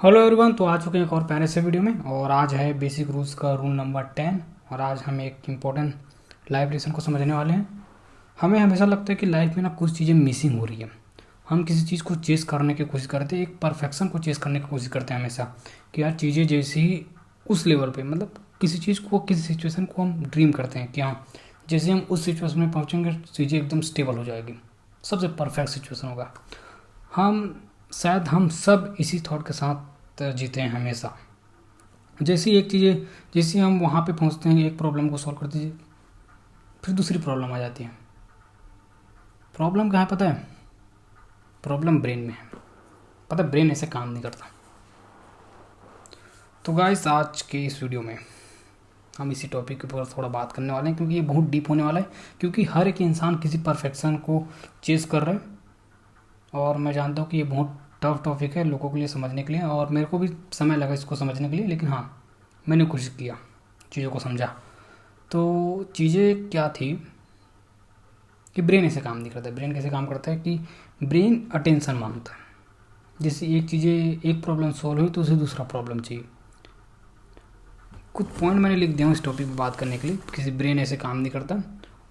Hello everyone, तो आ चुके हैं एक और प्यारे से वीडियो में। और आज है बेसिक रूल्स का रूल नंबर 10। और आज हम एक इम्पोर्टेंट लाइफ लेसन को समझने वाले हैं। हमें हमेशा लगता है कि लाइफ में ना कुछ चीज़ें मिसिंग हो रही है। हम किसी चीज़ को चेस करने की कोशिश करते हैं, एक परफेक्शन को चेस करने की कोशिश करते हैं हमेशा, कि यार चीज़ें जैसी ही उस लेवल पे, मतलब किसी चीज़ को, किसी सिचुएशन को हम ड्रीम करते हैं कि हाँ, जैसे हम उस सिचुएशन में पहुँचेंगे चीज़ें एकदम स्टेबल हो जाएगी, सबसे परफेक्ट सिचुएशन होगा। हम सब इसी थॉट के साथ जीते हैं हमेशा। जैसे हम वहाँ पे पहुँचते हैं, एक प्रॉब्लम को सॉल्व करते हैं, फिर दूसरी प्रॉब्लम आ जाती है। प्रॉब्लम कहाँ है पता है? प्रॉब्लम ब्रेन में है। पता है, ब्रेन ऐसे काम नहीं करता। तो गाइस, आज के इस वीडियो में हम इसी टॉपिक के ऊपर थोड़ा बात करने वाले हैं, क्योंकि ये बहुत डीप होने वाला है। क्योंकि हर एक इंसान किसी परफेक्शन को चेस कर रहा है, और मैं जानता हूँ कि ये बहुत टफ टॉपिक है लोगों के लिए समझने के लिए, और मेरे को भी समय लगा इसको समझने के लिए। लेकिन हाँ, मैंने कोशिश किया, चीज़ों को समझा। तो चीज़ें क्या थी कि ब्रेन ऐसे काम नहीं करता है। ब्रेन कैसे काम करता है कि ब्रेन अटेंशन मांगता है। जैसे एक प्रॉब्लम सॉल्व हुई तो उसे दूसरा प्रॉब्लम चाहिए। कुछ पॉइंट मैंने लिख दिया हूँ इस टॉपिक पर बात करने के लिए। किसी ब्रेन ऐसे काम नहीं करता,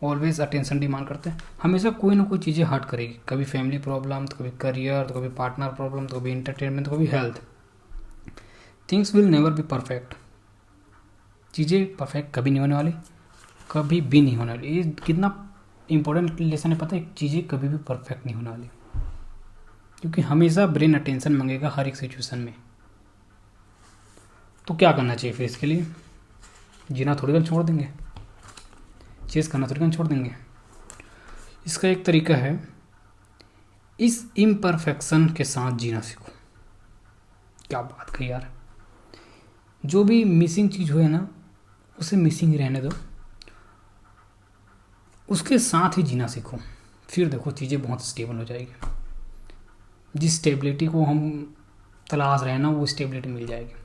ऑलवेज अटेंशन डिमांड करते हैं। हमेशा कोई ना कोई चीज़ें हर्ट करेगी, कभी फैमिली प्रॉब्लम, तो कभी करियर, तो कभी पार्टनर प्रॉब्लम, तो कभी इंटरटेनमेंट, तो कभी health. Things will never be perfect. चीज़ें परफेक्ट कभी नहीं होने वाली, कभी भी नहीं होने वाली। ये कितना इंपॉर्टेंट लेसन है पता है? चीज़ें कभी भी परफेक्ट नहीं होने वाली, क्योंकि हमेशा ब्रेन अटेंशन मांगेगा हर एक सिचुएशन में। तो क्या करना चाहिए फिर इसके लिए? जीना थोड़ी देर छोड़ देंगे, चेस करना थोड़ी देर छोड़ देंगे। इसका एक तरीका है, इस इम्परफेक्शन के साथ जीना सीखो। क्या बात कही यार! जो भी मिसिंग चीज़ हुए ना, उसे मिसिंग ही रहने दो, उसके साथ ही जीना सीखो। फिर देखो चीज़ें बहुत स्टेबल हो जाएगी। जिस स्टेबिलिटी को हम तलाश रहे हैं ना, वो स्टेबिलिटी मिल जाएगी।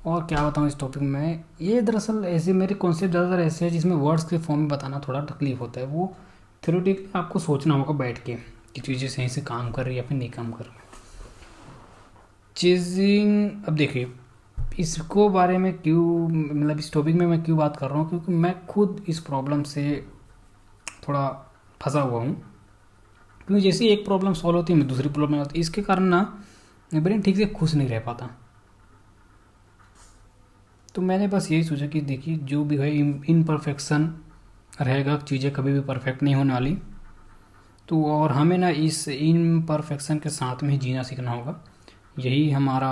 और क्या बताऊँ इस टॉपिक में, ये दरअसल ऐसे मेरे कॉन्सेप्ट ज़्यादातर ऐसे हैं जिसमें वर्ड्स के फॉर्म में बताना थोड़ा तकलीफ होता है। वो थ्योरेटिकली आपको सोचना होगा बैठ के कि चीज़ें सही से काम कर रही है या फिर नहीं काम कर रही। चेजिंग, अब देखिए इसको बारे में क्यों, मतलब इस टॉपिक में मैं क्यों बात कर रहा हूँ, क्योंकि मैं खुद इस प्रॉब्लम से थोड़ा फंसा हुआ हूँ। क्योंकि जैसे एक प्रॉब्लम सॉल्व होती है, मैं दूसरी प्रॉब्लम होती है। इसके कारण ना ब्रेन ठीक से खुश नहीं रह पाता। तो मैंने बस यही सोचा कि देखिए, जो भी है इनपरफेक्शन रहेगा, चीज़ें कभी भी परफेक्ट नहीं होने वाली। तो और हमें ना इस इनपरफेक्शन के साथ में ही जीना सीखना होगा। यही हमारा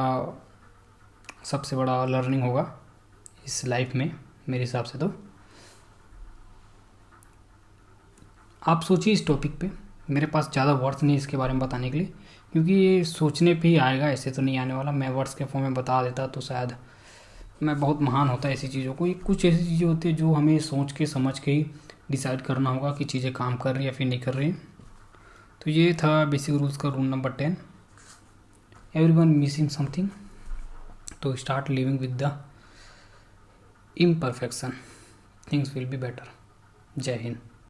सबसे बड़ा लर्निंग होगा इस लाइफ में, मेरे हिसाब से। तो आप सोचिए इस टॉपिक पे। मेरे पास ज़्यादा वर्ड्स नहीं इसके बारे में बताने के लिए, क्योंकि ये सोचने पे ही आएगा, ऐसे तो नहीं आने वाला। मैं वर्ड्स के फॉर्म में बता देता तो शायद मैं बहुत महान होता ऐसी चीज़ों को। ये कुछ ऐसी चीज़ें होती है जो हमें सोच के समझ के ही डिसाइड करना होगा कि चीज़ें काम कर रही है या फिर नहीं कर रही। तो ये था बेसिक रूल्स का rule number 10। Everyone missing something, तो start living with the imperfection, things will be better. जय हिंद।